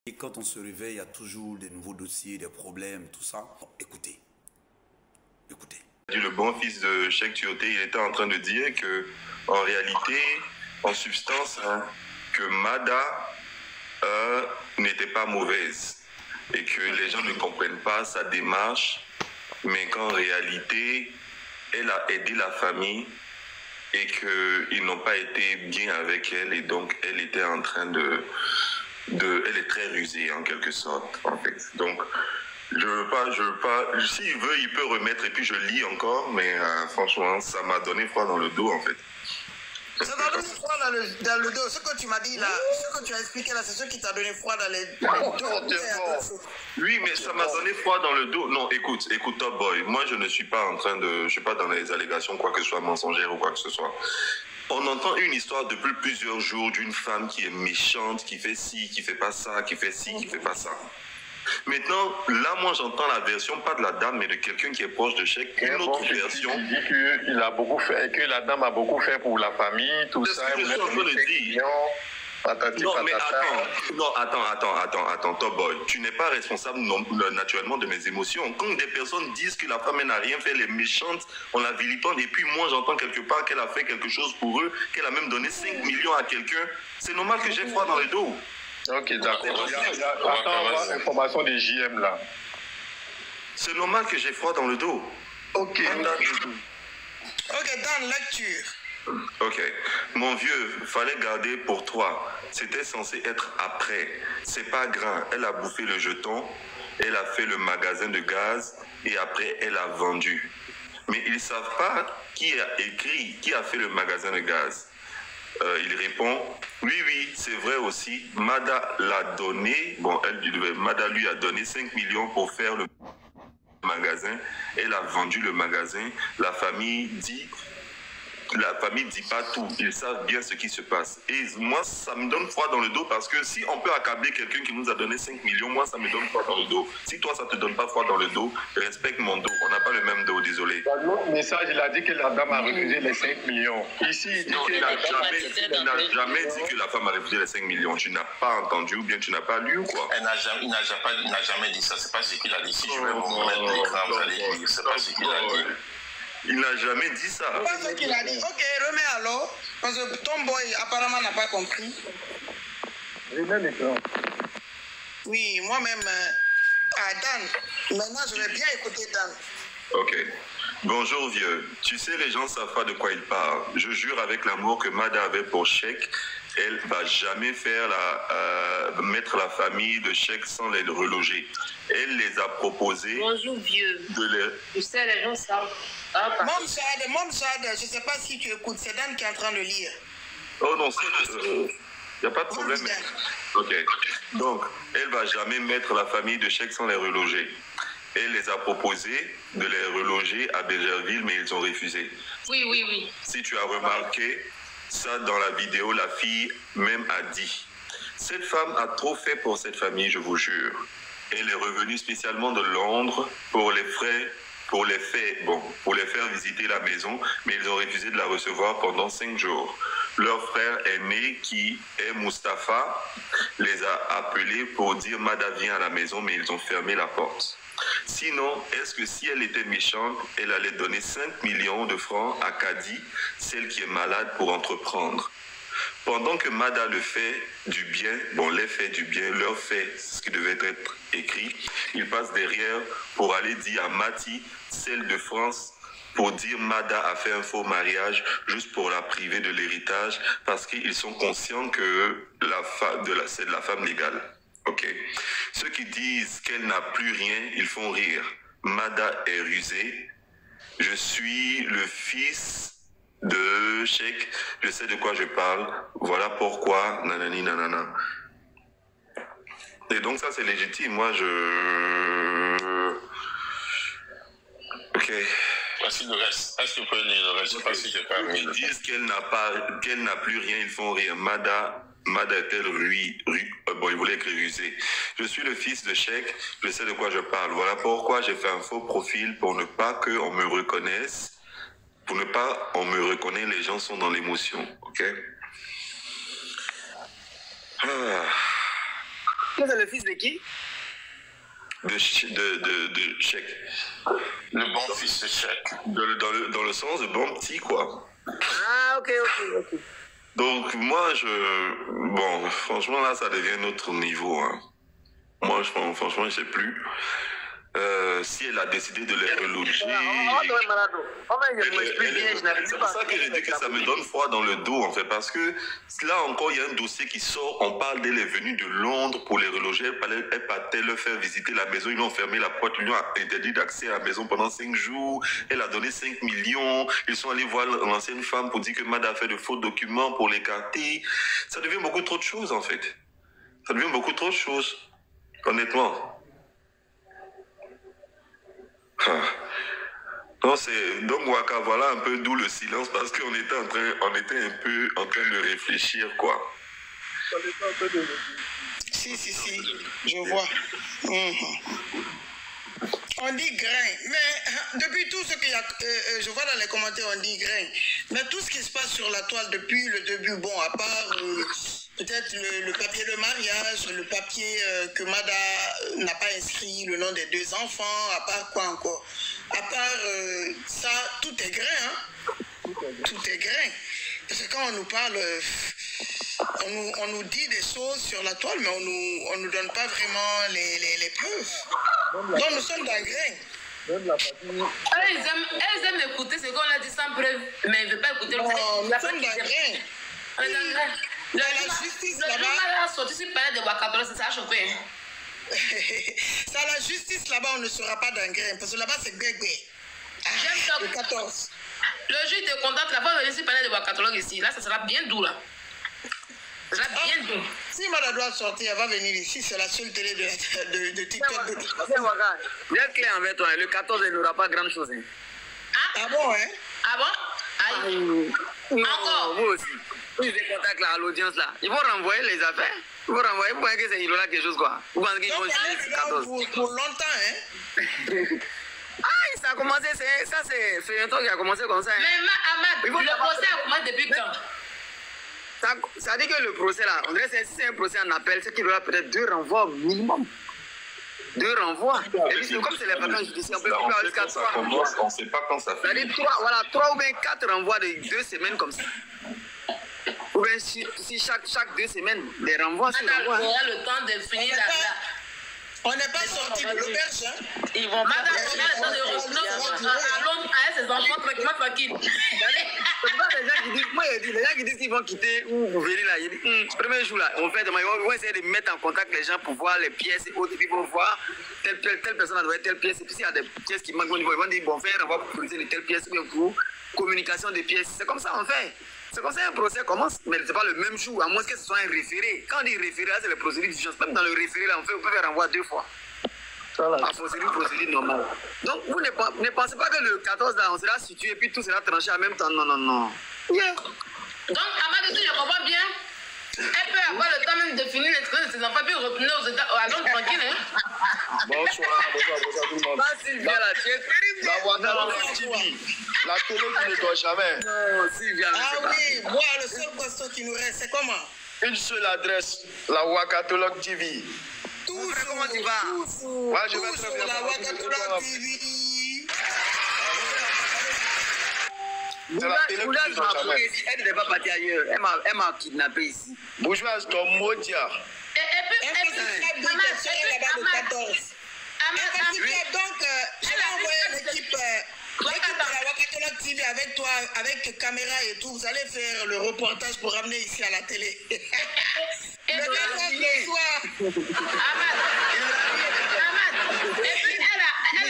Et quand on se réveille, il y a toujours des nouveaux dossiers, des problèmes, tout ça. Bon, écoutez. Écoutez. Le bon fils de Cheikh Tioté, il était en train de dire que, en réalité, en substance, que Mada n'était pas mauvaise et que les gens ne comprennent pas sa démarche, mais qu'en réalité, elle a aidé la famille et qu'ils n'ont pas été bien avec elle et donc elle était en train elle est très rusée en quelque sorte, en fait. Donc, je veux pas, s'il veut, il peut remettre et puis je lis encore, mais franchement, ça m'a donné froid dans le dos, en fait. Ça t'a donné froid dans le dos. Ce que tu m'as dit là, ce que tu as expliqué là, c'est ce qui t'a donné froid dans le dos. Oui, mais ça m'a donné froid dans le dos. Non, écoute, Top Boy. Moi, je ne suis pas en train de... Je suis pas dans les allégations, quoi que ce soit mensongère ou quoi que ce soit. On entend une histoire depuis plusieurs jours d'une femme qui est méchante, qui fait ci, qui fait pas ça, qui fait ci, qui fait pas ça. Maintenant, là, moi, j'entends la version, pas de la dame, mais de quelqu'un qui est proche de Cheikh, une autre version. Il dit qu'il a beaucoup fait, que la dame a beaucoup fait pour la famille, tout ça. C'est ce que je suis en train de dire. Non, mais attends, Top Boy. Tu n'es pas responsable naturellement de mes émotions. Quand des personnes disent que la femme n'a rien fait, elle est méchante, on la vilipende, et puis moi j'entends quelque part qu'elle a fait quelque chose pour eux, qu'elle a même donné 5 millions à quelqu'un, c'est normal que j'ai froid dans le dos. Ok, d'accord. Attends, l'information des JM là. C'est normal que j'ai froid dans le dos. Ok, Dan, lecture. Ok. Mon vieux, fallait garder pour toi. C'était censé être après. C'est pas grand. Elle a bouffé le jeton, elle a fait le magasin de gaz et après elle a vendu. Mais ils savent pas qui a écrit, qui a fait le magasin de gaz. Il répond, oui, c'est vrai aussi. Mada l'a donné. Bon, Mada lui a donné 5 millions pour faire le magasin. Elle a vendu le magasin. La famille dit pas tout. Ils savent bien ce qui se passe. Et moi, ça me donne froid dans le dos parce que si on peut accabler quelqu'un qui nous a donné 5 millions, moi, ça me donne froid dans le dos. Si toi, ça te donne pas froid dans le dos, respecte mon dos. On n'a pas le même dos, désolé. Dans l'autre message, il a dit que la dame a refusé les 5 millions. Ici, il dit qu'il n'a jamais dit que la femme a refusé les 5 millions. Tu n'as pas entendu ou bien tu n'as pas lu ou quoi? Il n'a jamais dit ça. C'est pas ce qu'il a dit. Si je vais vous mettre l'écran, vous allez lire. C'est pas ce qu'il a dit. Il n'a jamais dit ça. C'est pas ce qu'il a dit. Ok, remets alors. Parce que ton boy apparemment n'a pas compris. Oui, moi-même. Dan. Maintenant, je vais bien écouter Dan. Ok. Bonjour vieux. Tu sais, les gens savent pas de quoi ils parlent. Je jure avec l'amour que Mada avait pour Cheikh, elle va jamais faire mettre la famille de Cheikh sans les reloger. Elle les a proposé. Bonjour vieux. Tu sais, les gens savent. Mom Sad, je ne sais pas si tu écoutes, c'est Dan qui est en train de lire. Oh non, il n'y a pas de problème. Ok. Donc, elle va jamais mettre la famille de Cheikh sans les reloger. Elle les a proposé de les reloger à Bégerville, mais ils ont refusé. Oui. Si tu as remarqué, ça dans la vidéo, la fille même a dit. Cette femme a trop fait pour cette famille, je vous jure. Elle est revenue spécialement de Londres pour les faire visiter la maison, mais ils ont refusé de la recevoir pendant 5 jours. Leur frère aîné, qui est Mustapha, les a appelés pour dire « Mada vient à la maison », mais ils ont fermé la porte. Sinon, est-ce que si elle était méchante, elle allait donner 5 millions de francs à Kadi, celle qui est malade, pour entreprendre? Pendant que Mada le fait du bien, les fait du bien, leur fait ce qui devait être écrit, il passe derrière pour aller dire à Mati, celle de France, pour dire Mada a fait un faux mariage juste pour la priver de l'héritage parce qu'ils sont conscients que c'est de la femme légale. Ok. Ceux qui disent qu'elle n'a plus rien, ils font rire. Mada est rusée. Je suis le fils de Cheikh, je sais de quoi je parle, voilà pourquoi, nanani nanana. Et donc ça c'est légitime, moi Ok. Voici le reste. Est-ce que vous pouvez lire le reste? Je sais pas si j'ai pas mis. Ils disent qu'elle n'a plus rien, ils font rire. Mada est-elle il voulait écrire rusé. Je suis le fils de Cheikh, je sais de quoi je parle. Voilà pourquoi j'ai fait un faux profil pour ne pas qu'on me reconnaisse. Pour ne pas, on me reconnaît, les gens sont dans l'émotion, ok? C'est le fils de qui? De Chèque. Le bon fils de Chèque. Dans le sens de bon petit, quoi. Ah, ok. Donc, moi, bon, franchement, là, ça devient notre niveau. Hein. Moi, franchement, je ne sais plus. Si elle a décidé de les reloger. C'est pour ça que je dis que ça me donne froid dans le dos, en fait. Parce que là encore, il y a un dossier qui sort. On parle d'elle est venue de Londres pour les reloger. Elle partait leur faire visiter la maison. Ils lui ont fermé la porte. Ils lui ont interdit d'accès à la maison pendant 5 jours. Elle a donné 5 millions. Ils sont allés voir l'ancienne femme pour dire que Mad a fait de faux documents pour l'écarter. Ça devient beaucoup trop de choses, en fait. Ça devient beaucoup trop de choses. Honnêtement. Non, donc Waka, voilà un peu d'où le silence, parce qu'on était un peu en train de réfléchir, quoi. Si, je vois. On dit grain, mais depuis tout ce qu'il y a, je vois dans les commentaires, on dit grain. Mais tout ce qui se passe sur la toile depuis le début, bon, à part peut-être le papier de mariage, le papier que Mada n'a pas inscrit le nom des 2 enfants, à part quoi encore? À part ça, tout est grain, hein? Tout est grain. Parce que quand on nous parle, on nous dit des choses sur la toile, mais on nous donne pas vraiment les preuves. Donc nous sommes dans le grain. Elles aiment écouter ce qu'on a dit sans preuve, mais ils ne veulent pas écouter. Non, nous sommes dans le grain. La justice là-bas a sorti sur le palais de Ouagadougou, c'est ça a chauffé. Ça, la justice là-bas, on ne sera pas dans le grain, parce que là-bas c'est Gbegbe. Le 14. Le juge te contacte, la fois venir sur le palais de Ouagadougou ici, là ça sera bien doux là. Ça sera bien doux. Si Mada doit sortir, elle va venir ici, c'est la seule télé de TikTok. Bien clair envers toi, le 14 il n'aura pas grand chose. Ah bon, hein? Ah bon? Aïe. Encore. Vous aussi. Ils se contactent là à l'audience là. Ils vont renvoyer les affaires. Ils vont renvoyer. Vous voyez que c'est là quelque chose quoi. Vous pensez qu'ils vont signer le 14? Pour longtemps, hein? Ça a commencé, ça c'est un truc qui a commencé comme ça. Hein. Mais Ahmad, le procès a commencé depuis quand? Ça dit que le procès là, on dirait que si c'est un procès en appel, c'est qu'il y aura peut-être 2 renvois minimum. 2 renvois. Et puis comme c'est les vacances judiciaires, on peut faire jusqu'à 3 renvois. On ne sait pas quand ça finit. Voilà, 3 ou bien 4 renvois de 2 semaines comme ça. Ou bien si chaque 2 semaines, des renvois sur renvois. On aura le temps de finir la... On n'est pas sorti de l'auberge, hein? Ils vont pas. Madame, on a le temps de retourner à Londres avec ses enfants tranquille. Les gens qui disent qu'ils vont quitter ou venir là, ils disent, premier jour là, on va essayer de mettre en contact les gens pour voir les pièces et autres, et puis pour voir telle personne a donné telle pièce, et puis s'il y a des pièces qui manquent au niveau, ils vont dire, bon, faire un renvoi pour produire de telles pièces, ou bien pour communication des pièces. C'est comme ça on fait. C'est comme ça un procès commence, mais ce n'est pas le même jour, à moins que ce soit un référé. Quand on dit référé, là, c'est le procédure d'urgence. Même dans le référé, là, on peut faire renvoi 2 fois. La procédure normale. Donc, vous ne pensez pas que le 14, là, on sera situé et puis tout sera tranché en même temps. Non. Yeah. Donc, Ahmad, si je comprends bien, elle peut avoir le temps même de finir l'inscription de ses enfants puis retourner à Londres tranquille. Hein? Bonsoir tout le monde. Sylvia, là, tu es terrible. La Ouagadougou TV, la télé qui ne dort jamais. Non, Sylvia, ah oui, moi, le seul poste qui nous reste, c'est comment? Une seule adresse, la Ouagadougou TV. Tout sur, comment tu vas? Ouais, je vais très bien. La Ouagadougou TV. C'est la télé qui ne dort jamais. Elle n'est pas partie ailleurs. Elle m'a kidnappé ici. Bourgeoise, ton modia. Et puis, donc, je vais envoyer l'équipe de la Ouagadougou TV avec toi, avec caméra et tout. Vous allez faire le reportage pour ramener ici à la télé. Et puis, elle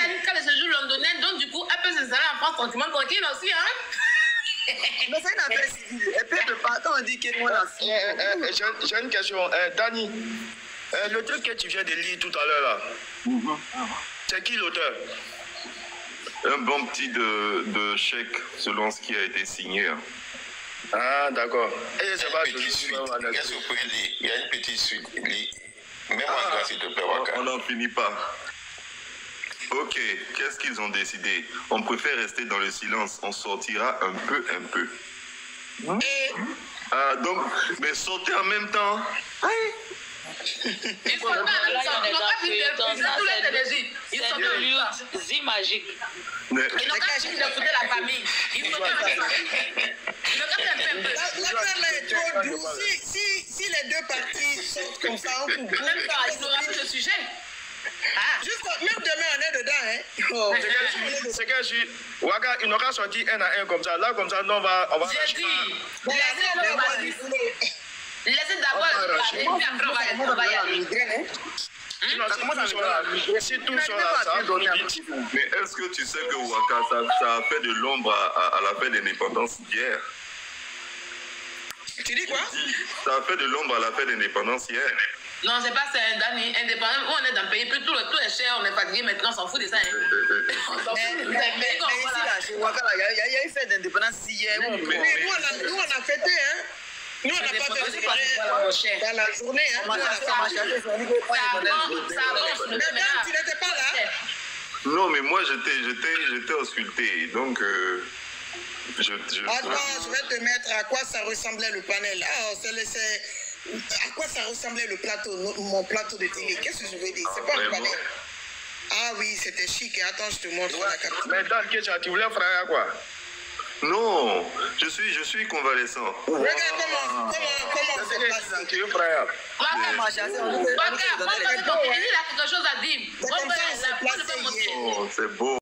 a une carte de séjour londonienne, donc du coup, elle peut s'installer en France tranquille aussi, hein? Mais c'est une affaire civile. Elle peut pas. Quand on dit qu'elle est la fille. J'ai une question. Dani, le truc que tu viens de lire tout à l'heure là, c'est qui l'auteur? Un bon petit de chèque selon ce qui a été signé. Hein. Ah, d'accord. Et c'est pas Qu'est-ce que vous pouvez lire? Il y a une petite suite. Mets-moi s'il te plaît, Waka. On n'en finit pas. Ok, qu'est-ce qu'ils ont décidé? On préfère rester dans le silence, on sortira un peu. Et Ah, donc, mais sortez en même temps. Il faut pas même ça. Ils n'ont pas fini de tous les énergies. Ils sont de lutte magique. Ils n'ont pas fini de foutre la famille. Ils sont L'affaire là est trop douce. Si les deux parties sortent comme ça, on coupe. Même pas, ils n'auront plus le sujet. Juste, même demain, on est dedans, hein. Oh. C'est que je suis. Waka, il n'aura sorti 1 à 1 comme ça. Là, comme ça, non, on va. J'ai dit, laissez d'abord et puis après, on va y aller. Si tout sera là, ça va donner un petit peu. Mais est-ce que tu sais que Waka, ça a fait de l'ombre à la fête d'indépendance hier? Tu dis quoi? Ça a fait de l'ombre à la fête d'indépendance hier. Non, c'est pas ça, Dani. Indépendant, on est dans le pays, puis tout est cher, on est fatigué, maintenant on s'en fout de ça. On s'en fout. Mais ici, là, chez Waka, il y a eu fête d'indépendance hier. Nous, on a fêté, hein. Nous, on n'a pas fait dans la journée, hein. Ça avance, Mais Dan, tu n'étais pas là? Non, mais moi, j'étais ausculté, donc... Attends, je vais te mettre à quoi ça ressemblait le panel. À quoi ça ressemblait le plateau, mon plateau de télé? Qu'est-ce que je veux dire? C'est pas le panel. Ah oui, c'était chic. Attends, je te montre la carte. Mais dans le cas, tu voulais frère à quoi? Non, je suis convalescent. Regarde comment c'est passé. Tu es frère. Waka, il a quelque chose à dire. C'est comme ça, on s'est placé hier. Oh, c'est beau.